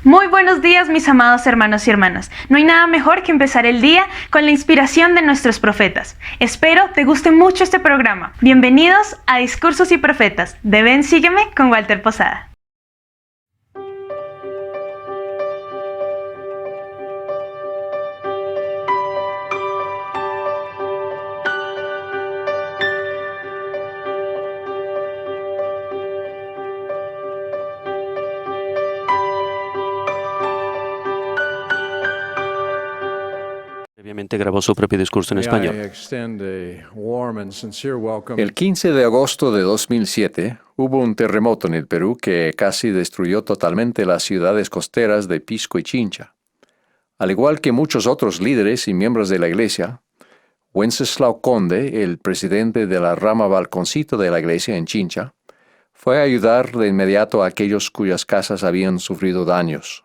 Muy buenos días, mis amados hermanos y hermanas. No hay nada mejor que empezar el día con la inspiración de nuestros profetas. Espero te guste mucho este programa. Bienvenidos a Discursos y Profetas de Ven Sígueme con Walter Posada. Previamente grabó su propio discurso en español. El 15 de agosto de 2007 hubo un terremoto en el Perú que casi destruyó totalmente las ciudades costeras de Pisco y Chincha. Al igual que muchos otros líderes y miembros de la iglesia, Wenceslao Conde, el presidente de la rama Balconcito de la iglesia en Chincha, fue a ayudar de inmediato a aquellos cuyas casas habían sufrido daños.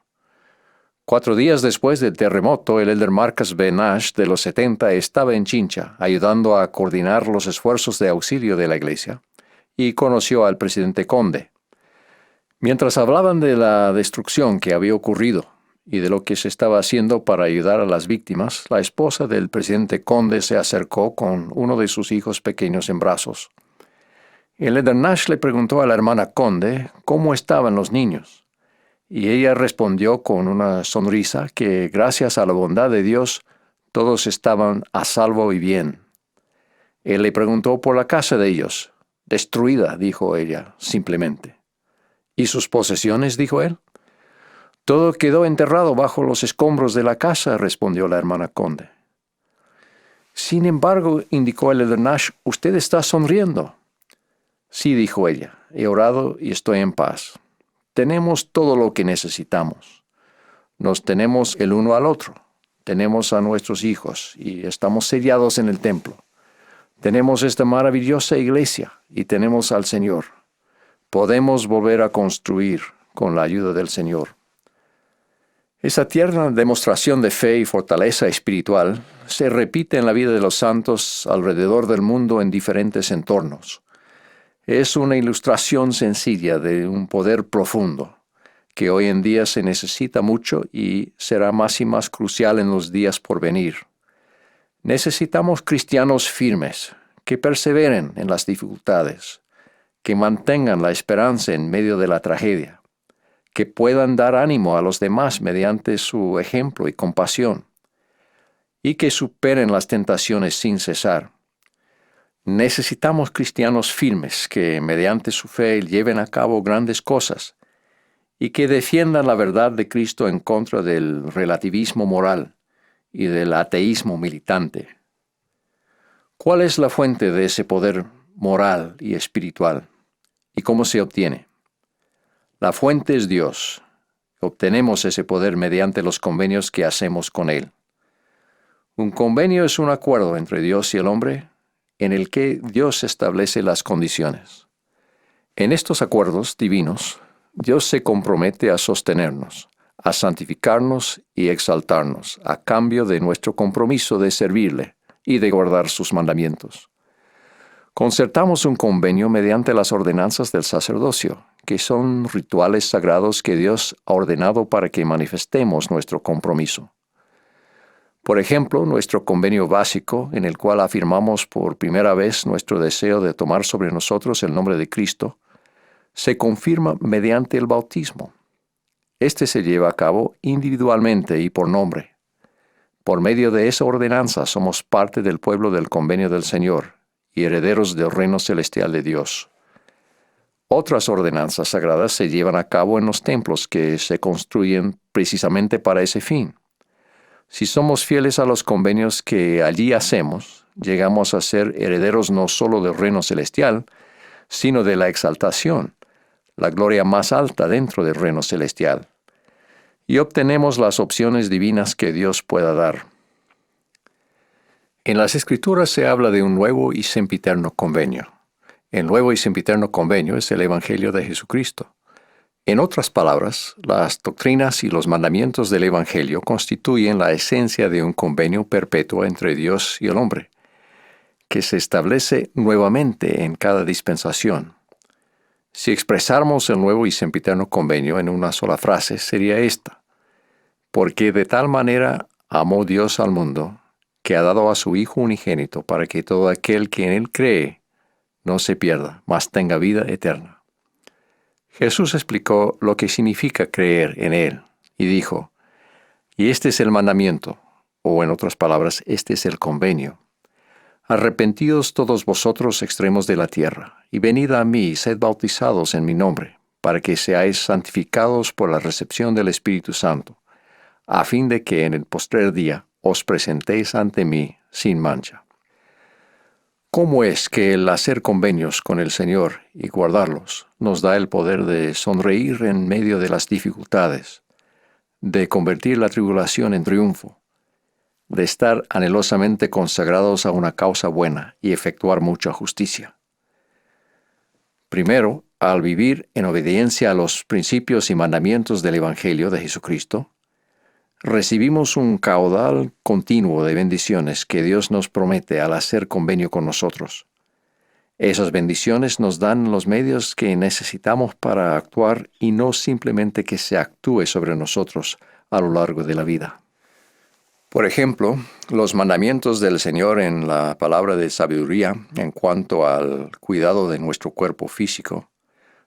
4 días después del terremoto, el elder Marcus B. Nash, de los 70, estaba en Chincha, ayudando a coordinar los esfuerzos de auxilio de la iglesia, y conoció al presidente Conde. Mientras hablaban de la destrucción que había ocurrido y de lo que se estaba haciendo para ayudar a las víctimas, la esposa del presidente Conde se acercó con uno de sus hijos pequeños en brazos. El elder Nash le preguntó a la hermana Conde cómo estaban los niños. Y ella respondió con una sonrisa que, gracias a la bondad de Dios, todos estaban a salvo y bien. Él le preguntó por la casa de ellos. Destruida, dijo ella, simplemente. ¿Y sus posesiones?, dijo él. Todo quedó enterrado bajo los escombros de la casa, respondió la hermana Conde. Sin embargo, indicó el elder Nash, usted está sonriendo. Sí, dijo ella, he orado y estoy en paz. Tenemos todo lo que necesitamos. Nos tenemos el uno al otro. Tenemos a nuestros hijos y estamos sellados en el templo. Tenemos esta maravillosa iglesia y tenemos al Señor. Podemos volver a construir con la ayuda del Señor. Esa tierna demostración de fe y fortaleza espiritual se repite en la vida de los santos alrededor del mundo en diferentes entornos. Es una ilustración sencilla de un poder profundo, que hoy en día se necesita mucho y será más y más crucial en los días por venir. Necesitamos cristianos firmes, que perseveren en las dificultades, que mantengan la esperanza en medio de la tragedia, que puedan dar ánimo a los demás mediante su ejemplo y compasión, y que superen las tentaciones sin cesar. Necesitamos cristianos firmes que, mediante su fe, lleven a cabo grandes cosas y que defiendan la verdad de Cristo en contra del relativismo moral y del ateísmo militante. ¿Cuál es la fuente de ese poder moral y espiritual? ¿Y cómo se obtiene? La fuente es Dios. Obtenemos ese poder mediante los convenios que hacemos con Él. Un convenio es un acuerdo entre Dios y el hombre en el que Dios establece las condiciones. En estos acuerdos divinos, Dios se compromete a sostenernos, a santificarnos y exaltarnos, a cambio de nuestro compromiso de servirle y de guardar sus mandamientos. Concertamos un convenio mediante las ordenanzas del sacerdocio, que son rituales sagrados que Dios ha ordenado para que manifestemos nuestro compromiso. Por ejemplo, nuestro convenio básico, en el cual afirmamos por primera vez nuestro deseo de tomar sobre nosotros el nombre de Cristo, se confirma mediante el bautismo. Este se lleva a cabo individualmente y por nombre. Por medio de esa ordenanza somos parte del pueblo del convenio del Señor y herederos del reino celestial de Dios. Otras ordenanzas sagradas se llevan a cabo en los templos que se construyen precisamente para ese fin. Si somos fieles a los convenios que allí hacemos, llegamos a ser herederos no solo del reino celestial, sino de la exaltación, la gloria más alta dentro del reino celestial, y obtenemos las opciones divinas que Dios pueda dar. En las Escrituras se habla de un nuevo y sempiterno convenio. El nuevo y sempiterno convenio es el Evangelio de Jesucristo. En otras palabras, las doctrinas y los mandamientos del Evangelio constituyen la esencia de un convenio perpetuo entre Dios y el hombre, que se establece nuevamente en cada dispensación. Si expresáramos el nuevo y sempiterno convenio en una sola frase, sería esta: porque de tal manera amó Dios al mundo, que ha dado a su Hijo unigénito, para que todo aquel que en Él cree no se pierda, mas tenga vida eterna. Jesús explicó lo que significa creer en Él, y dijo: y este es el mandamiento, o en otras palabras, este es el convenio. Arrepentidos todos vosotros extremos de la tierra, y venid a mí y sed bautizados en mi nombre, para que seáis santificados por la recepción del Espíritu Santo, a fin de que en el postrer día os presentéis ante mí sin mancha. ¿Cómo es que el hacer convenios con el Señor y guardarlos nos da el poder de sonreír en medio de las dificultades, de convertir la tribulación en triunfo, de estar anhelosamente consagrados a una causa buena y efectuar mucha justicia? Primero, al vivir en obediencia a los principios y mandamientos del Evangelio de Jesucristo, recibimos un caudal continuo de bendiciones que Dios nos promete al hacer convenio con nosotros. Esas bendiciones nos dan los medios que necesitamos para actuar y no simplemente que se actúe sobre nosotros a lo largo de la vida. Por ejemplo, los mandamientos del Señor en la palabra de sabiduría en cuanto al cuidado de nuestro cuerpo físico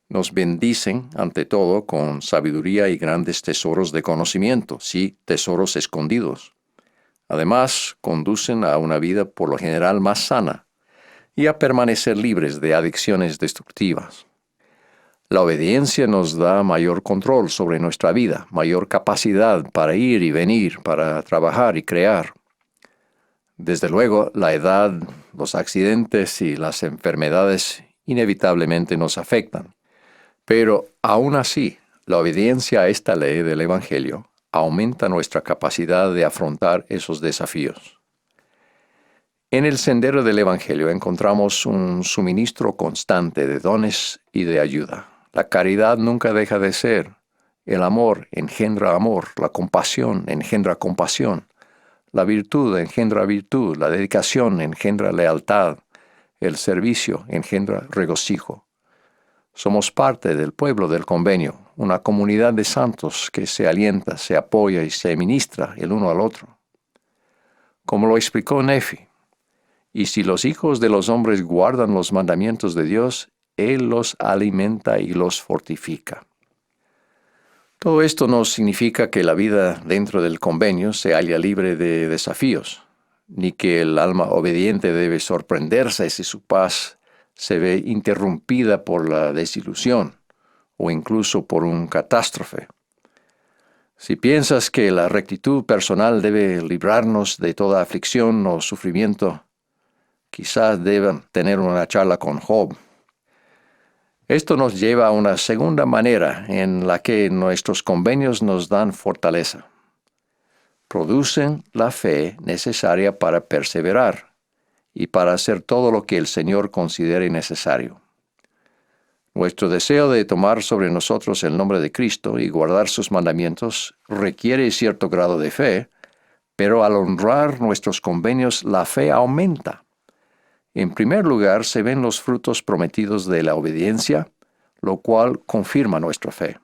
nos bendicen ante todo con sabiduría y grandes tesoros de conocimiento, sí, tesoros escondidos. Además, conducen a una vida por lo general más sana y a permanecer libres de adicciones destructivas. La obediencia nos da mayor control sobre nuestra vida, mayor capacidad para ir y venir, para trabajar y crear. Desde luego, la edad, los accidentes y las enfermedades inevitablemente nos afectan. Pero aún así, la obediencia a esta ley del Evangelio aumenta nuestra capacidad de afrontar esos desafíos. En el sendero del Evangelio encontramos un suministro constante de dones y de ayuda. La caridad nunca deja de ser. El amor engendra amor, la compasión engendra compasión, la virtud engendra virtud, la dedicación engendra lealtad, el servicio engendra regocijo. Somos parte del pueblo del convenio, una comunidad de santos que se alienta, se apoya y se ministra el uno al otro. Como lo explicó Nefi: y si los hijos de los hombres guardan los mandamientos de Dios, Él los alimenta y los fortifica. Todo esto no significa que la vida dentro del convenio se halla libre de desafíos, ni que el alma obediente debe sorprenderse si su paz se ve interrumpida por la desilusión o incluso por un catástrofe. Si piensas que la rectitud personal debe librarnos de toda aflicción o sufrimiento, quizás deban tener una charla con Job. Esto nos lleva a una segunda manera en la que nuestros convenios nos dan fortaleza. Producen la fe necesaria para perseverar y para hacer todo lo que el Señor considere necesario. Nuestro deseo de tomar sobre nosotros el nombre de Cristo y guardar sus mandamientos requiere cierto grado de fe, pero al honrar nuestros convenios la fe aumenta. En primer lugar, se ven los frutos prometidos de la obediencia, lo cual confirma nuestra fe.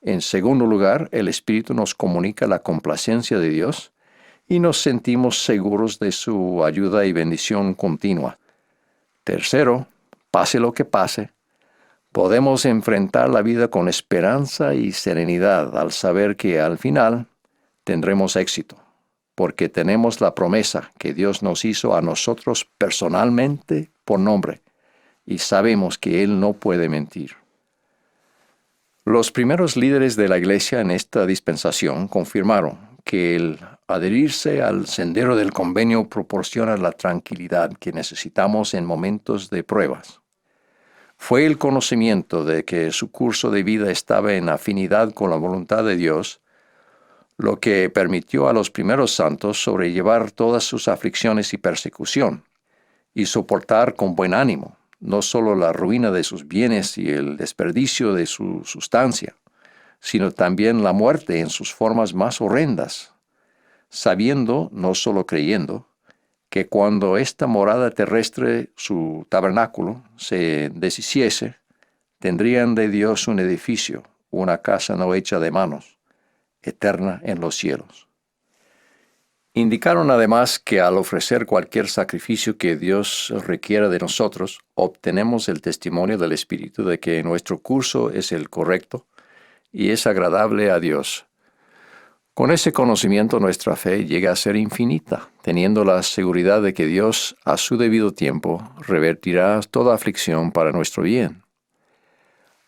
En segundo lugar, el Espíritu nos comunica la complacencia de Dios y nos sentimos seguros de su ayuda y bendición continua. Tercero, pase lo que pase, podemos enfrentar la vida con esperanza y serenidad al saber que al final tendremos éxito, porque tenemos la promesa que Dios nos hizo a nosotros personalmente por nombre, y sabemos que Él no puede mentir. Los primeros líderes de la Iglesia en esta dispensación confirmaron que el adherirse al sendero del convenio proporciona la tranquilidad que necesitamos en momentos de pruebas. Fue el conocimiento de que su curso de vida estaba en afinidad con la voluntad de Dios lo que permitió a los primeros santos sobrellevar todas sus aflicciones y persecución, y soportar con buen ánimo no solo la ruina de sus bienes y el desperdicio de su sustancia, sino también la muerte en sus formas más horrendas, sabiendo, no solo creyendo, que cuando esta morada terrestre, su tabernáculo, se deshiciese, tendrían de Dios un edificio, una casa no hecha de manos, eterna en los cielos. Indicaron además que al ofrecer cualquier sacrificio que Dios requiera de nosotros, obtenemos el testimonio del Espíritu de que nuestro curso es el correcto y es agradable a Dios. Con ese conocimiento nuestra fe llega a ser infinita, teniendo la seguridad de que Dios, a su debido tiempo, revertirá toda aflicción para nuestro bien.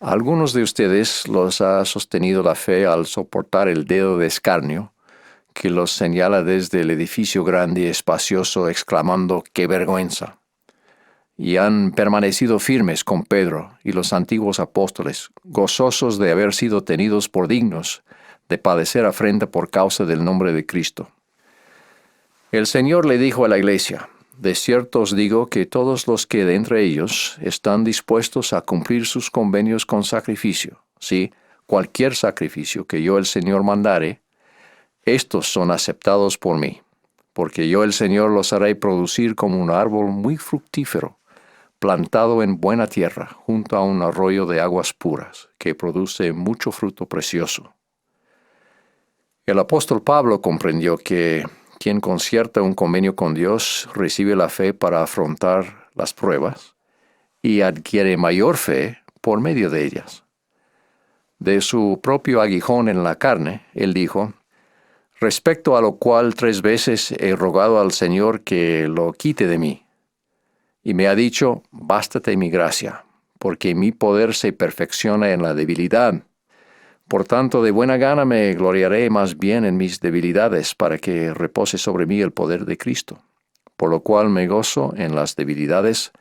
A algunos de ustedes los ha sostenido la fe al soportar el dedo de escarnio, que los señala desde el edificio grande y espacioso, exclamando ¡qué vergüenza! Y han permanecido firmes con Pedro y los antiguos apóstoles, gozosos de haber sido tenidos por dignos de padecer afrenta por causa del nombre de Cristo. El Señor le dijo a la iglesia: de cierto os digo que todos los que de entre ellos están dispuestos a cumplir sus convenios con sacrificio, sí, cualquier sacrificio que yo el Señor mandare, estos son aceptados por mí, porque yo el Señor los haré producir como un árbol muy fructífero, plantado en buena tierra, junto a un arroyo de aguas puras, que produce mucho fruto precioso. El apóstol Pablo comprendió que quien concierta un convenio con Dios recibe la fe para afrontar las pruebas y adquiere mayor fe por medio de ellas. De su propio aguijón en la carne, él dijo: respecto a lo cual 3 veces he rogado al Señor que lo quite de mí. Y me ha dicho: bástate mi gracia, porque mi poder se perfecciona en la debilidad. Por tanto, de buena gana me gloriaré más bien en mis debilidades, para que repose sobre mí el poder de Cristo. Por lo cual me gozo en las debilidades,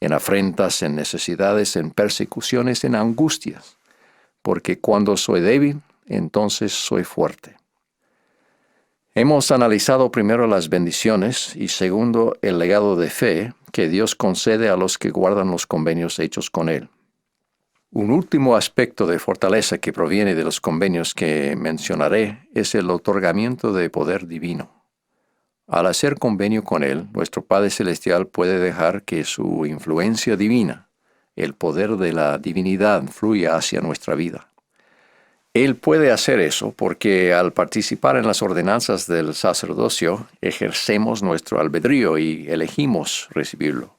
en afrentas, en necesidades, en persecuciones, en angustias, porque cuando soy débil, entonces soy fuerte. Hemos analizado primero las bendiciones y segundo el legado de fe que Dios concede a los que guardan los convenios hechos con Él. Un último aspecto de fortaleza que proviene de los convenios que mencionaré es el otorgamiento de poder divino. Al hacer convenio con Él, nuestro Padre Celestial puede dejar que su influencia divina, el poder de la divinidad, fluya hacia nuestra vida. Él puede hacer eso porque al participar en las ordenanzas del sacerdocio, ejercemos nuestro albedrío y elegimos recibirlo.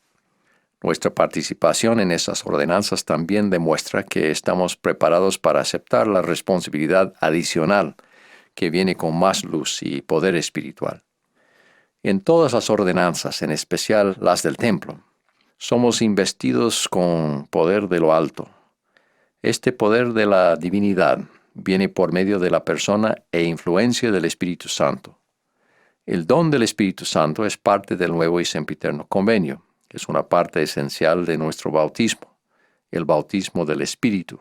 Nuestra participación en esas ordenanzas también demuestra que estamos preparados para aceptar la responsabilidad adicional que viene con más luz y poder espiritual. En todas las ordenanzas, en especial las del templo, somos investidos con poder de lo alto. Este poder de la divinidad viene por medio de la persona e influencia del Espíritu Santo. El don del Espíritu Santo es parte del nuevo y sempiterno convenio. Es una parte esencial de nuestro bautismo, el bautismo del Espíritu.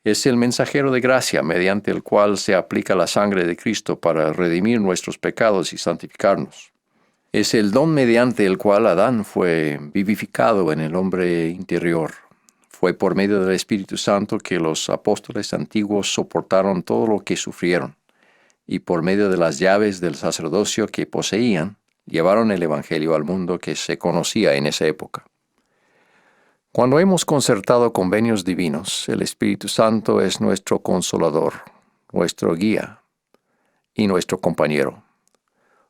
Es el mensajero de gracia mediante el cual se aplica la sangre de Cristo para redimir nuestros pecados y santificarnos. Es el don mediante el cual Adán fue vivificado en el hombre interior. Fue por medio del Espíritu Santo que los apóstoles antiguos soportaron todo lo que sufrieron, y por medio de las llaves del sacerdocio que poseían, llevaron el Evangelio al mundo que se conocía en esa época. Cuando hemos concertado convenios divinos, el Espíritu Santo es nuestro consolador, nuestro guía y nuestro compañero.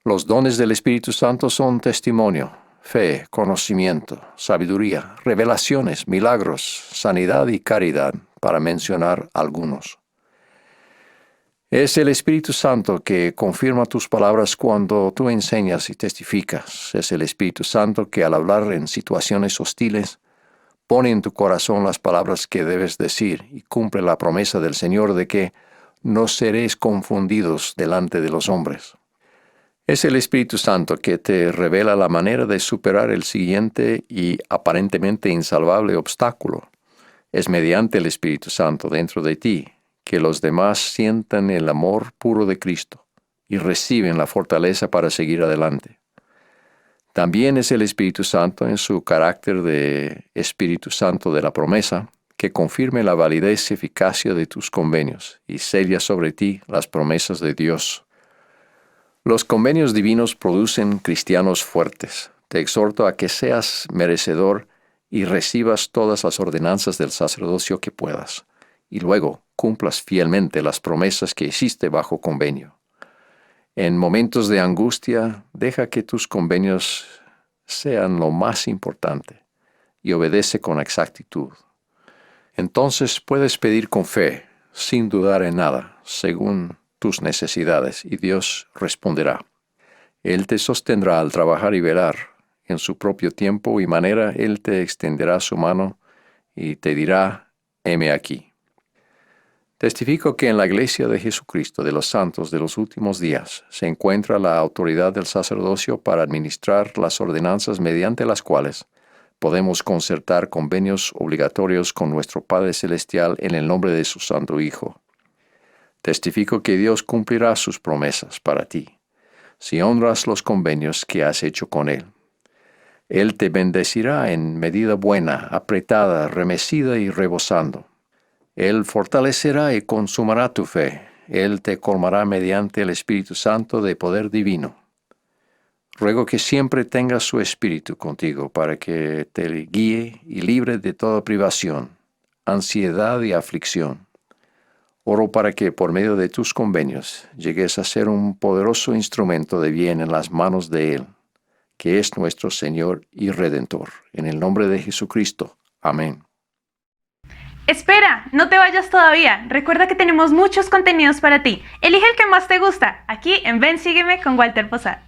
Los dones del Espíritu Santo son testimonio, fe, conocimiento, sabiduría, revelaciones, milagros, sanidad y caridad, para mencionar algunos. Es el Espíritu Santo que confirma tus palabras cuando tú enseñas y testificas. Es el Espíritu Santo que al hablar en situaciones hostiles, pone en tu corazón las palabras que debes decir y cumple la promesa del Señor de que no seréis confundidos delante de los hombres. Es el Espíritu Santo que te revela la manera de superar el siguiente y aparentemente insalvable obstáculo. Es mediante el Espíritu Santo dentro de ti que los demás sientan el amor puro de Cristo y reciben la fortaleza para seguir adelante. También es el Espíritu Santo en su carácter de Espíritu Santo de la promesa que confirme la validez y eficacia de tus convenios y sella sobre ti las promesas de Dios. Los convenios divinos producen cristianos fuertes. Te exhorto a que seas merecedor y recibas todas las ordenanzas del sacerdocio que puedas, y luego cumplas fielmente las promesas que hiciste bajo convenio. En momentos de angustia, deja que tus convenios sean lo más importante y obedece con exactitud. Entonces puedes pedir con fe, sin dudar en nada, según tus necesidades, y Dios responderá. Él te sostendrá al trabajar y velar. En su propio tiempo y manera Él te extenderá su mano y te dirá, heme aquí. Testifico que en la Iglesia de Jesucristo de los Santos de los últimos días se encuentra la autoridad del sacerdocio para administrar las ordenanzas mediante las cuales podemos concertar convenios obligatorios con nuestro Padre Celestial en el nombre de su Santo Hijo. Testifico que Dios cumplirá sus promesas para ti, si honras los convenios que has hecho con Él. Él te bendecirá en medida buena, apretada, remecida y rebosando. Él fortalecerá y consumará tu fe. Él te colmará mediante el Espíritu Santo de poder divino. Ruego que siempre tengas su Espíritu contigo para que te guíe y libre de toda privación, ansiedad y aflicción. Oro para que por medio de tus convenios llegues a ser un poderoso instrumento de bien en las manos de Él, que es nuestro Señor y Redentor. En el nombre de Jesucristo. Amén. Espera, no te vayas todavía. Recuerda que tenemos muchos contenidos para ti. Elige el que más te gusta, aquí en Ven Sígueme con Walter Posada.